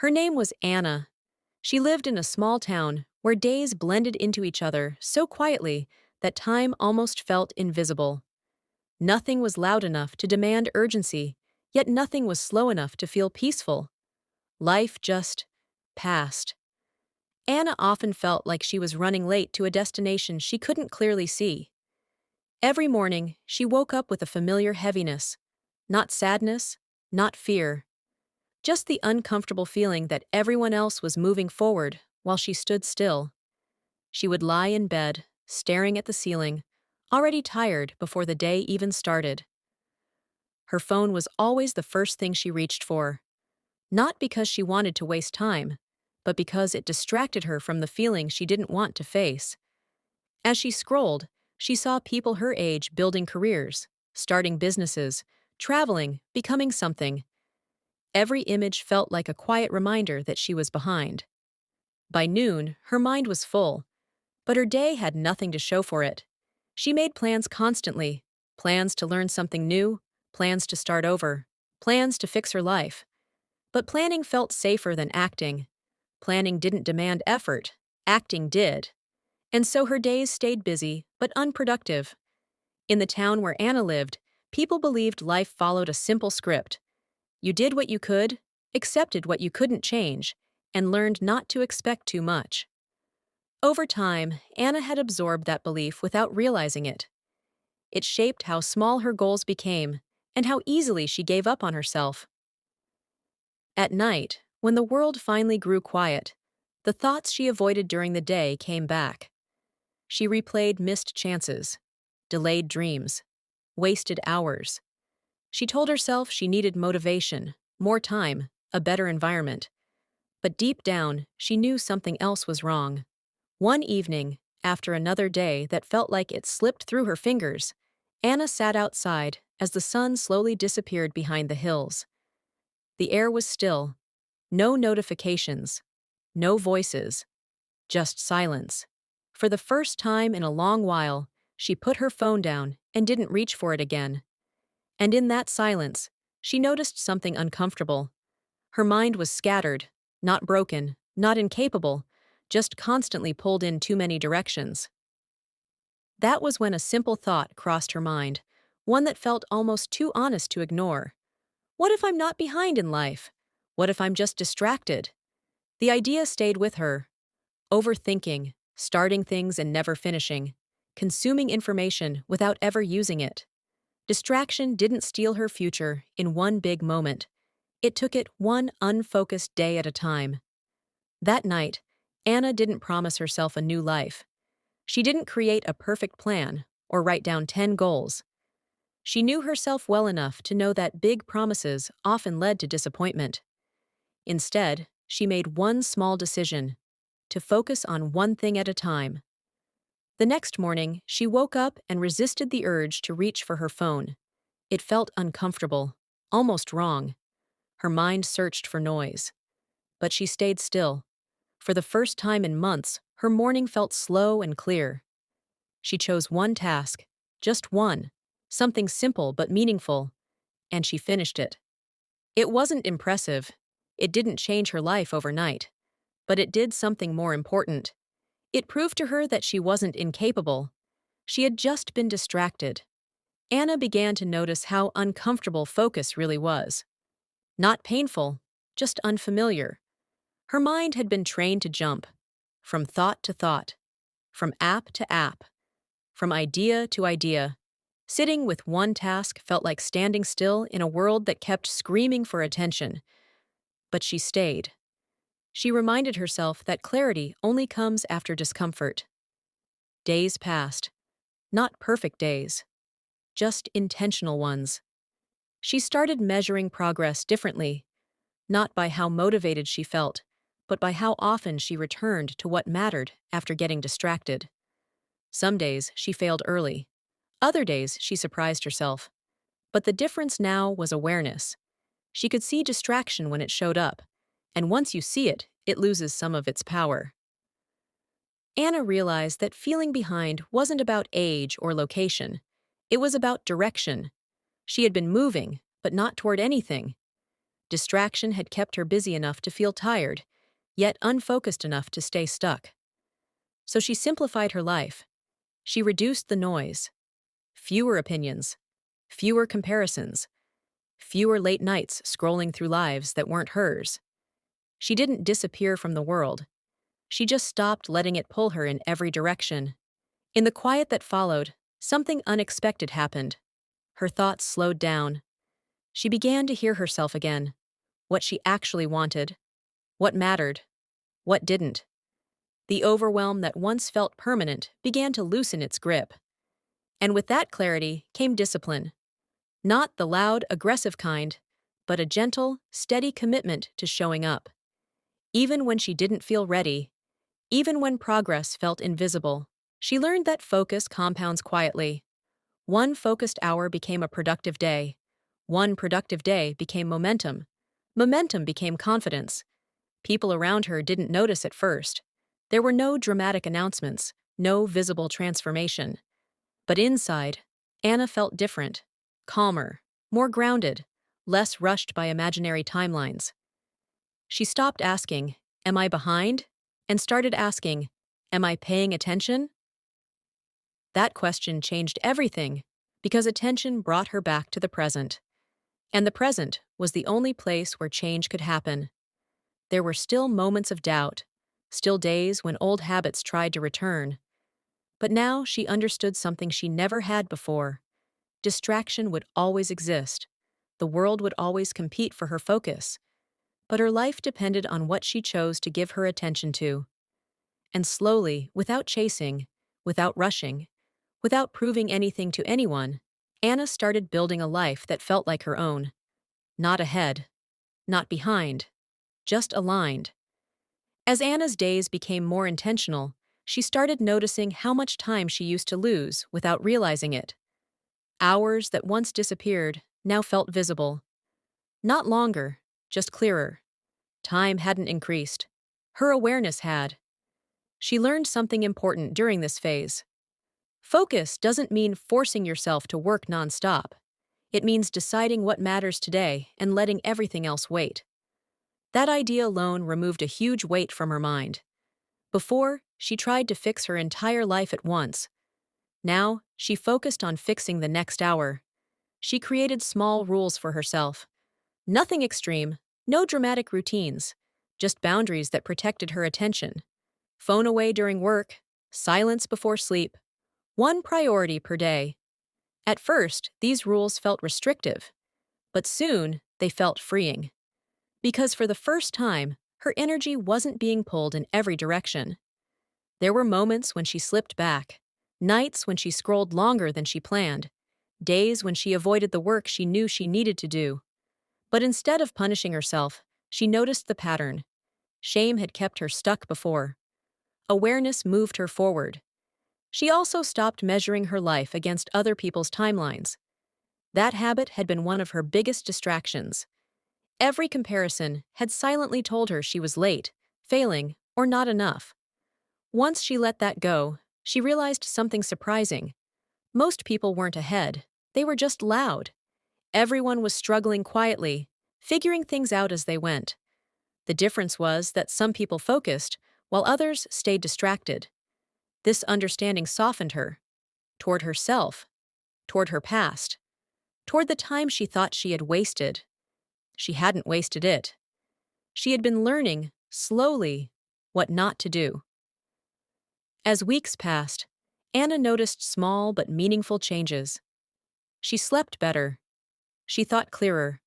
Her name was Anna. She lived in a small town where days blended into each other so quietly that time almost felt invisible. Nothing was loud enough to demand urgency, yet nothing was slow enough to feel peaceful. Life just passed. Anna often felt like she was running late to a destination she couldn't clearly see. Every morning, she woke up with a familiar heaviness. Not sadness, not fear. Just the uncomfortable feeling that everyone else was moving forward while she stood still. She would lie in bed, staring at the ceiling, already tired before the day even started. Her phone was always the first thing she reached for, not because she wanted to waste time, but because it distracted her from the feeling she didn't want to face. As she scrolled, she saw people her age building careers, starting businesses, traveling, becoming something. Every image felt like a quiet reminder that she was behind. By noon, her mind was full, but her day had nothing to show for it. She made plans constantly, plans to learn something new, plans to start over, plans to fix her life. But planning felt safer than acting. Planning didn't demand effort, acting did. And so her days stayed busy, but unproductive. In the town where Anna lived, people believed life followed a simple script. You did what you could, accepted what you couldn't change, and learned not to expect too much. Over time, Anna had absorbed that belief without realizing it. It shaped how small her goals became and how easily she gave up on herself. At night, when the world finally grew quiet, the thoughts she avoided during the day came back. She replayed missed chances, delayed dreams, wasted hours. She told herself she needed motivation, more time, a better environment. But deep down, she knew something else was wrong. One evening, after another day that felt like it slipped through her fingers, Anna sat outside as the sun slowly disappeared behind the hills. The air was still, no notifications, no voices, just silence. For the first time in a long while, she put her phone down and didn't reach for it again. And in that silence, she noticed something uncomfortable. Her mind was scattered, not broken, not incapable, just constantly pulled in too many directions. That was when a simple thought crossed her mind, one that felt almost too honest to ignore. What if I'm not behind in life? What if I'm just distracted? The idea stayed with her. Overthinking, starting things and never finishing, consuming information without ever using it. Distraction didn't steal her future in one big moment. It took it one unfocused day at a time. That night, Anna didn't promise herself a new life. She didn't create a perfect plan or write down 10 goals. She knew herself well enough to know that big promises often led to disappointment. Instead, she made one small decision: to focus on one thing at a time. The next morning, she woke up and resisted the urge to reach for her phone. It felt uncomfortable, almost wrong. Her mind searched for noise. But she stayed still. For the first time in months, her morning felt slow and clear. She chose one task, just one, something simple but meaningful, and she finished it. It wasn't impressive. It didn't change her life overnight. But it did something more important. It proved to her that she wasn't incapable. She had just been distracted. Anna began to notice how uncomfortable focus really was. Not painful, just unfamiliar. Her mind had been trained to jump, from thought to thought, from app to app, from idea to idea. Sitting with one task felt like standing still in a world that kept screaming for attention. But she stayed. She reminded herself that clarity only comes after discomfort. Days passed. Not perfect days, just intentional ones. She started measuring progress differently, not by how motivated she felt, but by how often she returned to what mattered after getting distracted. Some days she failed early. Other days she surprised herself. But the difference now was awareness. She could see distraction when it showed up, and once you see it, it loses some of its power. Anna realized that feeling behind wasn't about age or location. It was about direction. She had been moving, but not toward anything. Distraction had kept her busy enough to feel tired, yet unfocused enough to stay stuck. So she simplified her life. She reduced the noise. Fewer opinions, fewer comparisons, fewer late nights scrolling through lives that weren't hers. She didn't disappear from the world. She just stopped letting it pull her in every direction. In the quiet that followed, something unexpected happened. Her thoughts slowed down. She began to hear herself again. What she actually wanted. What mattered. What didn't. The overwhelm that once felt permanent began to loosen its grip. And with that clarity came discipline. Not the loud, aggressive kind, but a gentle, steady commitment to showing up. Even when she didn't feel ready, even when progress felt invisible, she learned that focus compounds quietly. One focused hour became a productive day. One productive day became momentum. Momentum became confidence. People around her didn't notice at first. There were no dramatic announcements, no visible transformation. But inside, Anna felt different, calmer, more grounded, less rushed by imaginary timelines. She stopped asking, "Am I behind?" and started asking, "Am I paying attention?" That question changed everything, because attention brought her back to the present. And the present was the only place where change could happen. There were still moments of doubt, still days when old habits tried to return. But now she understood something she never had before. Distraction would always exist. The world would always compete for her focus. But her life depended on what she chose to give her attention to. And slowly, without chasing, without rushing, without proving anything to anyone, Anna started building a life that felt like her own. Not ahead, not behind, just aligned. As Anna's days became more intentional, she started noticing how much time she used to lose without realizing it. Hours that once disappeared now felt visible. Not longer, just clearer. Time hadn't increased. Her awareness had. She learned something important during this phase. Focus doesn't mean forcing yourself to work nonstop. It means deciding what matters today and letting everything else wait. That idea alone removed a huge weight from her mind. Before, she tried to fix her entire life at once. Now, she focused on fixing the next hour. She created small rules for herself. Nothing extreme, no dramatic routines, just boundaries that protected her attention. Phone away during work, silence before sleep, one priority per day. At first, these rules felt restrictive, but soon they felt freeing. Because for the first time, her energy wasn't being pulled in every direction. There were moments when she slipped back, nights when she scrolled longer than she planned, days when she avoided the work she knew she needed to do. But instead of punishing herself, she noticed the pattern. Shame had kept her stuck before. Awareness moved her forward. She also stopped measuring her life against other people's timelines. That habit had been one of her biggest distractions. Every comparison had silently told her she was late, failing, or not enough. Once she let that go, she realized something surprising. Most people weren't ahead, they were just loud. Everyone was struggling quietly, figuring things out as they went. The difference was that some people focused, while others stayed distracted. This understanding softened her, toward herself, toward her past, toward the time she thought she had wasted. She hadn't wasted it. She had been learning, slowly, what not to do. As weeks passed, Anna noticed small but meaningful changes. She slept better. She thought clearer.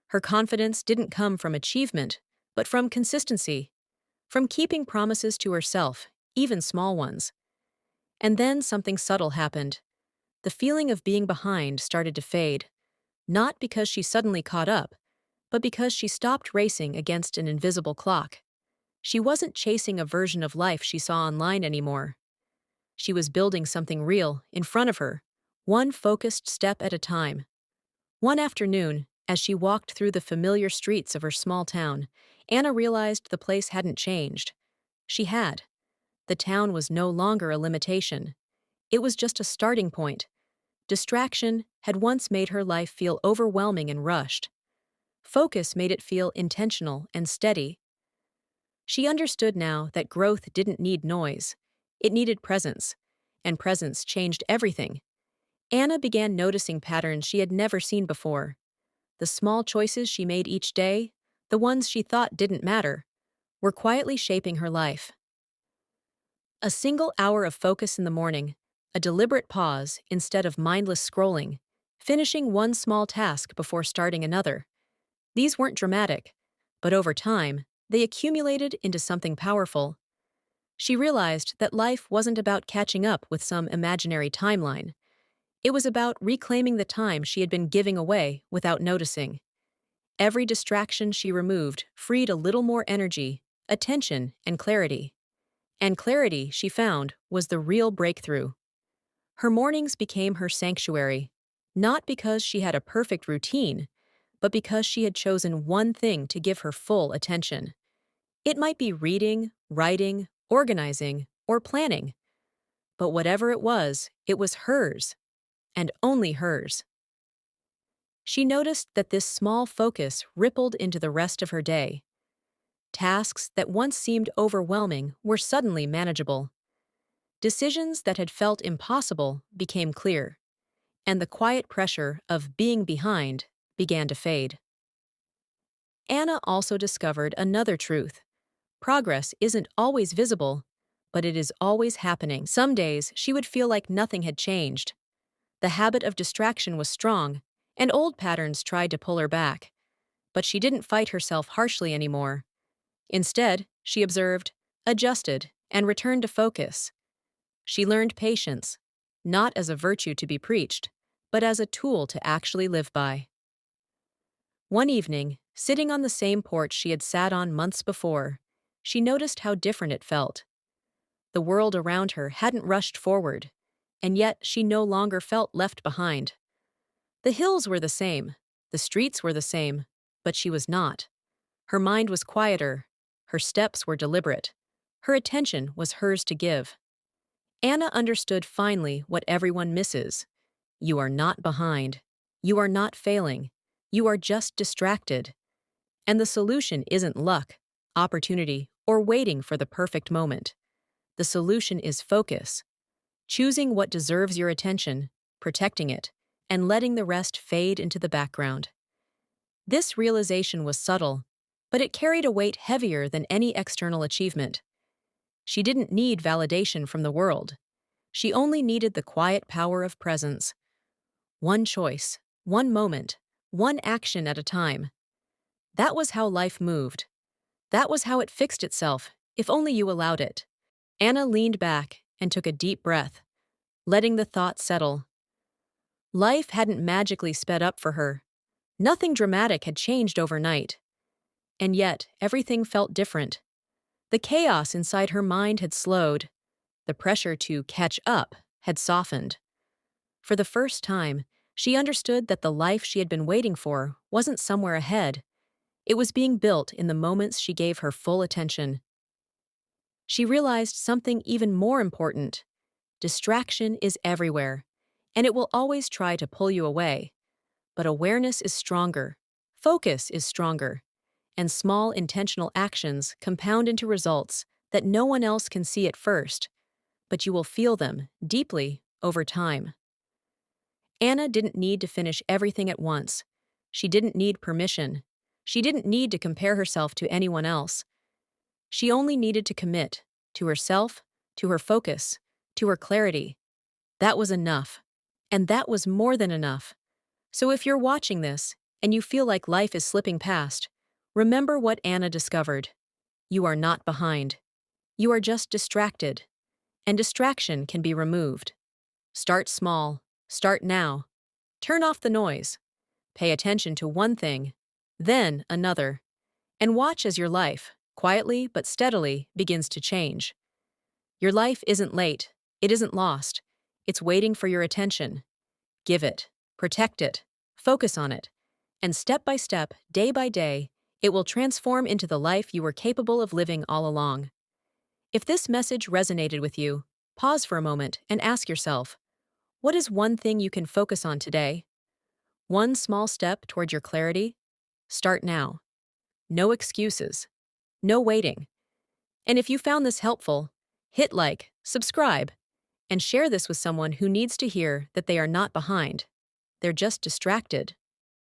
Her confidence didn't come from achievement, but from consistency, from keeping promises to herself, even small ones. And then something subtle happened. The feeling of being behind started to fade, not because she suddenly caught up, but because she stopped racing against an invisible clock. She wasn't chasing a version of life she saw online anymore. She was building something real in front of her, one focused step at a time. One afternoon, as she walked through the familiar streets of her small town, Anna realized the place hadn't changed. She had. The town was no longer a limitation. It was just a starting point. Distraction had once made her life feel overwhelming and rushed. Focus made it feel intentional and steady. She understood now that growth didn't need noise. It needed presence. And presence changed everything. Anna began noticing patterns she had never seen before. The small choices she made each day, the ones she thought didn't matter, were quietly shaping her life. A single hour of focus in the morning, a deliberate pause instead of mindless scrolling, finishing one small task before starting another. These weren't dramatic, but over time, they accumulated into something powerful. She realized that life wasn't about catching up with some imaginary timeline. It was about reclaiming the time she had been giving away without noticing. Every distraction she removed freed a little more energy, attention, and clarity. And clarity, she found, was the real breakthrough. Her mornings became her sanctuary, not because she had a perfect routine, but because she had chosen one thing to give her full attention. It might be reading, writing, organizing, or planning. But whatever it was hers, and only hers. She noticed that this small focus rippled into the rest of her day. Tasks that once seemed overwhelming were suddenly manageable. Decisions that had felt impossible became clear, and the quiet pressure of being behind began to fade. Anna also discovered another truth. Progress isn't always visible, but it is always happening. Some days she would feel like nothing had changed. The habit of distraction was strong, and old patterns tried to pull her back. But she didn't fight herself harshly anymore. Instead, she observed, adjusted, and returned to focus. She learned patience, not as a virtue to be preached, but as a tool to actually live by. One evening, sitting on the same porch she had sat on months before, she noticed how different it felt. The world around her hadn't rushed forward, and yet she no longer felt left behind. The hills were the same, the streets were the same, but she was not. Her mind was quieter, her steps were deliberate, her attention was hers to give. Anna understood finally what everyone misses. You are not behind. You are not failing. You are just distracted. And the solution isn't luck, opportunity, or waiting for the perfect moment. The solution is focus. Choosing what deserves your attention, protecting it, and letting the rest fade into the background. This realization was subtle, but it carried a weight heavier than any external achievement. She didn't need validation from the world. She only needed the quiet power of presence. One choice, one moment, one action at a time. That was how life moved. That was how it fixed itself, if only you allowed it. Anna leaned back and took a deep breath, letting the thought settle. Life hadn't magically sped up for her. Nothing dramatic had changed overnight. And yet, everything felt different. The chaos inside her mind had slowed. The pressure to catch up had softened. For the first time, she understood that the life she had been waiting for wasn't somewhere ahead. It was being built in the moments she gave her full attention. She realized something even more important. Distraction is everywhere, and it will always try to pull you away. But awareness is stronger, focus is stronger, and small intentional actions compound into results that no one else can see at first, but you will feel them deeply over time. Anna didn't need to finish everything at once. She didn't need permission. She didn't need to compare herself to anyone else. She only needed to commit to herself, to her focus, to her clarity. That was enough. And that was more than enough. So if you're watching this and you feel like life is slipping past, remember what Anna discovered. You are not behind. You are just distracted. And distraction can be removed. Start small. Start now. Turn off the noise. Pay attention to one thing, then another. And watch as your life, quietly but steadily, begins to change. Your life isn't late. It isn't lost. It's waiting for your attention. Give it. Protect it. Focus on it. And step by step, day by day, it will transform into the life you were capable of living all along. If this message resonated with you, pause for a moment and ask yourself, what is one thing you can focus on today? One small step toward your clarity? Start now. No excuses. No waiting. And if you found this helpful, hit like, subscribe, and share this with someone who needs to hear that they are not behind. They're just distracted.